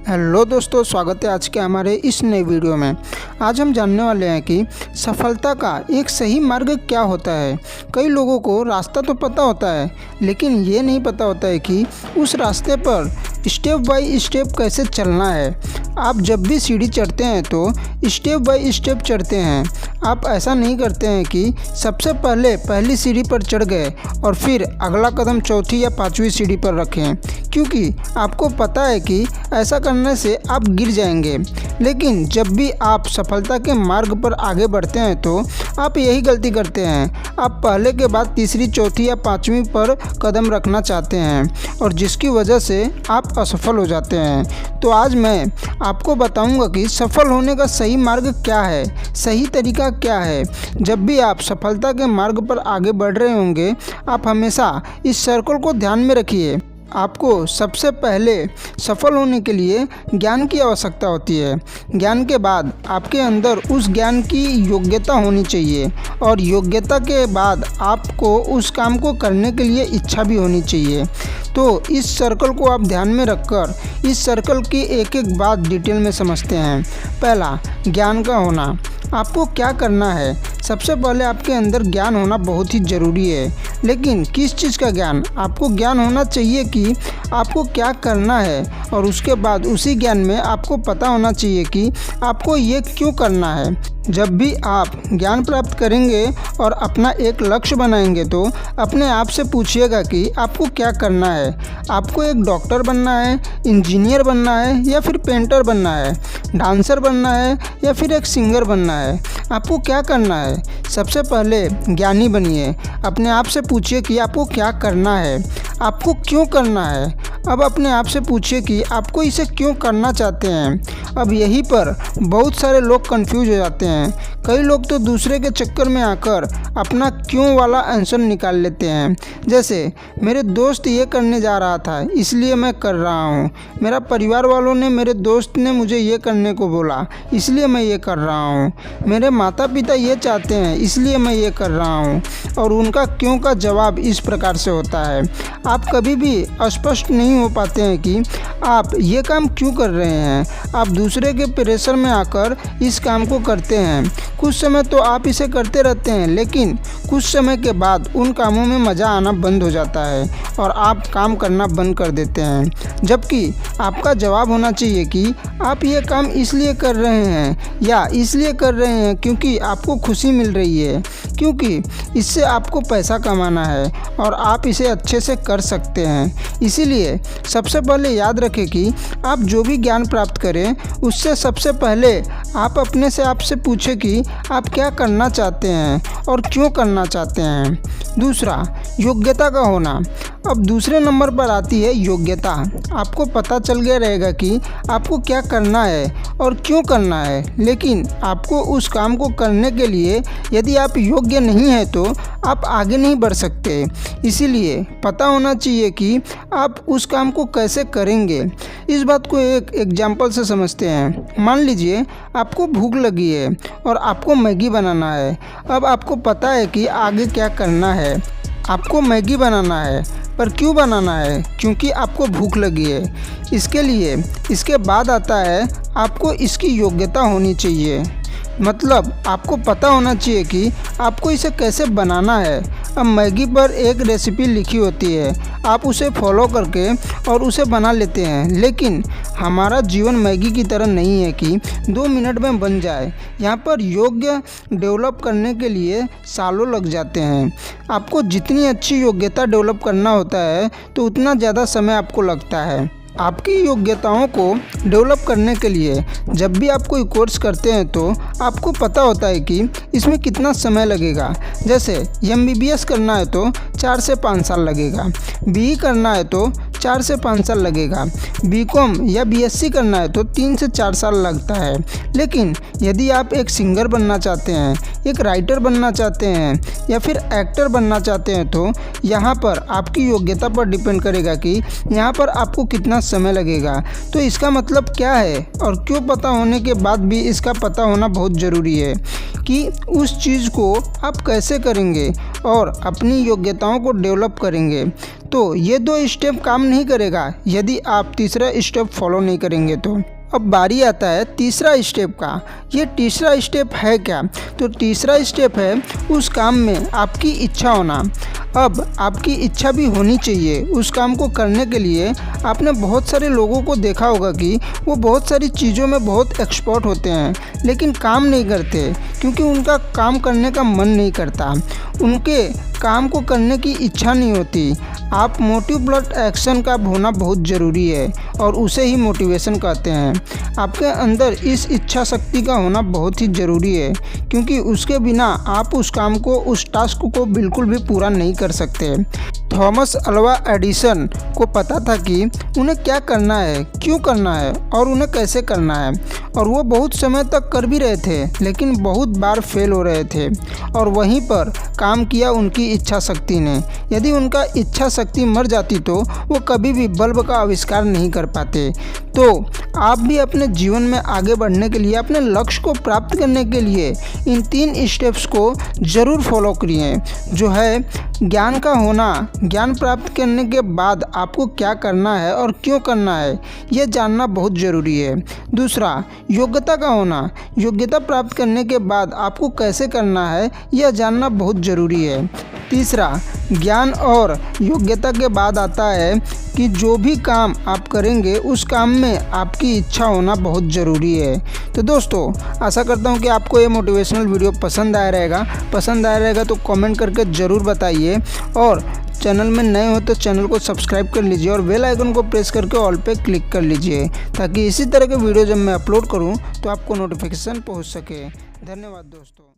Hello दोस्तों, स्वागत है आज के हमारे इस नए वीडियो में। आज हम जानने वाले हैं कि सफलता का एक सही मार्ग क्या होता है। कई लोगों को रास्ता तो पता होता है, लेकिन ये नहीं पता होता है कि उस रास्ते पर स्टेप बाय स्टेप कैसे चलना है। आप जब भी सीढ़ी चढ़ते हैं तो स्टेप बाय स्टेप चढ़ते हैं। आप ऐसा नहीं करते हैं कि सबसे पहले पहली सीढ़ी पर चढ़ गए और फिर अगला कदम चौथी या पांचवी सीढ़ी पर रखें, क्योंकि आपको पता है कि ऐसा करने से आप गिर जाएंगे। लेकिन जब भी आप सफलता के मार्ग पर आगे बढ़ते हैं तो आप यही गलती करते हैं। आप पहले के बाद तीसरी, चौथी या पांचवी पर कदम रखना चाहते हैं और जिसकी वजह से आप असफल हो जाते हैं। तो आज मैं आपको बताऊंगा कि सफल होने का सही मार्ग क्या है, सही तरीका क्या है। जब भी आप सफलता के मार्ग पर आगे बढ़ रहे होंगे, आप हमेशा इस सर्कल को ध्यान में रखिए। आपको सबसे पहले सफल होने के लिए ज्ञान की आवश्यकता होती है। ज्ञान के बाद आपके अंदर उस ज्ञान की योग्यता होनी चाहिए और योग्यता के बाद आपको उस काम को करने के लिए इच्छा भी होनी चाहिए। तो इस सर्कल को आप ध्यान में रखकर इस सर्कल की एक एक बात डिटेल में समझते हैं। पहला, ज्ञान का होना। आपको क्या करना है? सबसे पहले आपके अंदर ज्ञान होना बहुत ही ज़रूरी है, लेकिन किस चीज़ का ज्ञान? आपको ज्ञान होना चाहिए कि आपको क्या करना है, और उसके बाद उसी ज्ञान में आपको पता होना चाहिए कि आपको ये क्यों करना है। जब भी आप ज्ञान प्राप्त करेंगे और अपना एक लक्ष्य बनाएंगे तो अपने आप से पूछिएगा कि आपको क्या करना है। आपको एक डॉक्टर बनना है, इंजीनियर बनना है या फिर पेंटर बनना है, डांसर बनना है या फिर एक सिंगर बनना है? आपको क्या करना है? सबसे पहले ज्ञानी बनिए। अपने आप से पूछिए कि आपको क्या करना है, आपको क्यों करना है। अब अपने आप से पूछिए कि आपको इसे क्यों करना चाहते हैं। अब यहीं पर बहुत सारे लोग कंफ्यूज हो जाते हैं। कई लोग तो दूसरे के चक्कर में आकर अपना क्यों वाला आंसर निकाल लेते हैं। जैसे, मेरे दोस्त ये करने जा रहा था इसलिए मैं कर रहा हूँ, मेरा परिवार वालों ने, मेरे दोस्त ने मुझे ये करने को बोला इसलिए मैं ये कर रहा हूँ, मेरे माता पिता ये चाहते हैं इसलिए मैं ये कर रहा हूँ। और उनका क्यों का जवाब इस प्रकार से होता है। आप कभी भी स्पष्ट नहीं हो पाते हैं कि आप ये काम क्यों कर रहे हैं। आप दूसरे के प्रेशर में आकर इस काम को करते हैं। कुछ समय तो आप इसे करते रहते हैं, लेकिन कुछ समय के बाद उन कामों में मज़ा आना बंद हो जाता है और आप काम करना बंद कर देते हैं। जबकि आपका जवाब होना चाहिए कि आप ये काम इसलिए कर रहे हैं या इसलिए कर रहे हैं क्योंकि आपको खुशी मिल रही है, क्योंकि इससे आपको पैसा कमाना है और आप इसे अच्छे से कर सकते हैं। इसीलिए सबसे पहले याद रखें कि आप जो भी ज्ञान प्राप्त करें उससे सबसे पहले आप अपने से आपसे पूछें कि आप क्या करना चाहते हैं और क्यों करना चाहते हैं। दूसरा, योग्यता का होना। अब दूसरे नंबर पर आती है योग्यता। आपको पता चल गया रहेगा कि आपको क्या करना है और क्यों करना है, लेकिन आपको उस काम को करने के लिए यदि आप योग्य नहीं हैं तो आप आगे नहीं बढ़ सकते। इसीलिए पता होना चाहिए कि आप उस काम को कैसे करेंगे। इस बात को एक एग्जाम्पल से समझते हैं। मान लीजिए आपको भूख लगी है और आपको मैगी बनाना है। अब आपको पता है कि आगे क्या करना है। आपको मैगी बनाना है, पर क्यों बनाना है? क्योंकि आपको भूख लगी है। इसके बाद आता है आपको इसकी योग्यता होनी चाहिए। मतलब आपको पता होना चाहिए कि आपको इसे कैसे बनाना है। अब मैगी पर एक रेसिपी लिखी होती है, आप उसे फॉलो करके और उसे बना लेते हैं, लेकिन हमारा जीवन मैगी की तरह नहीं है कि 2 मिनट में बन जाए। यहाँ पर योग्य डेवलप करने के लिए सालों लग जाते हैं। आपको जितनी अच्छी योग्यता डेवलप करना होता है तो उतना ज़्यादा समय आपको लगता है। आपकी योग्यताओं को डेवलप करने के लिए जब भी आप कोई कोर्स करते हैं तो आपको पता होता है कि इसमें कितना समय लगेगा। जैसे MBBS करना है तो 4 से 5 साल लगेगा, BE करना है तो 4 से 5 साल लगेगा, BCom या BSc करना है तो 3 से 4 साल लगता है। लेकिन यदि आप एक सिंगर बनना चाहते हैं, एक राइटर बनना चाहते हैं या फिर एक्टर बनना चाहते हैं तो यहाँ पर आपकी योग्यता पर डिपेंड करेगा कि यहाँ पर आपको कितना समय लगेगा। तो इसका मतलब क्या है और क्यों पता होने के बाद भी इसका पता होना बहुत ज़रूरी है कि उस चीज़ को आप कैसे करेंगे और अपनी योग्यताओं को डेवलप करेंगे तो ये 2 स्टेप काम नहीं करेगा यदि आप तीसरा स्टेप फॉलो नहीं करेंगे तो। अब बारी आता है तीसरा स्टेप का। ये तीसरा स्टेप है क्या? तो तीसरा स्टेप है उस काम में आपकी इच्छा होना। अब आपकी इच्छा भी होनी चाहिए उस काम को करने के लिए। आपने बहुत सारे लोगों को देखा होगा कि वो बहुत सारी चीज़ों में बहुत एक्सपर्ट होते हैं लेकिन काम नहीं करते क्योंकि उनका काम करने का मन नहीं करता, उनके काम को करने की इच्छा नहीं होती। आप मोटिव ब्लड एक्शन का होना बहुत ज़रूरी है और उसे ही मोटिवेशन कहते हैं। आपके अंदर इस इच्छा शक्ति का होना बहुत ही ज़रूरी है क्योंकि उसके बिना आप उस काम को, उस टास्क को बिल्कुल भी पूरा नहीं कर सकते। थॉमस अल्वा एडिसन को पता था कि उन्हें क्या करना है, क्यों करना है और उन्हें कैसे करना है, और वो बहुत समय तक कर भी रहे थे लेकिन बहुत बार फेल हो रहे थे। और वहीं पर काम किया उनकी इच्छा शक्ति ने। यदि उनका इच्छा शक्ति मर जाती तो वो कभी भी बल्ब का आविष्कार नहीं कर पाते। तो आप भी अपने जीवन में आगे बढ़ने के लिए, अपने लक्ष्य को प्राप्त करने के लिए इन 3 स्टेप्स को ज़रूर फॉलो करिए। जो है ज्ञान का होना, ज्ञान प्राप्त करने के बाद आपको क्या करना है और क्यों करना है यह जानना बहुत ज़रूरी है। दूसरा, योग्यता का होना, योग्यता प्राप्त करने के बाद आपको कैसे करना है यह जानना बहुत ज़रूरी है। तीसरा, ज्ञान और योग्यता के बाद आता है कि जो भी काम आप करेंगे उस काम में आपकी इच्छा होना बहुत ज़रूरी है। तो दोस्तों, आशा करता हूँ कि आपको ये मोटिवेशनल वीडियो पसंद आया रहेगा तो कमेंट करके ज़रूर बताइए। और चैनल में नए हो तो चैनल को सब्सक्राइब कर लीजिए और बेल आइकन को प्रेस करके ऑल पे क्लिक कर लीजिए ताकि इसी तरह के वीडियो जब मैं अपलोड करूँ तो आपको नोटिफिकेशन पहुँच सके। धन्यवाद दोस्तों।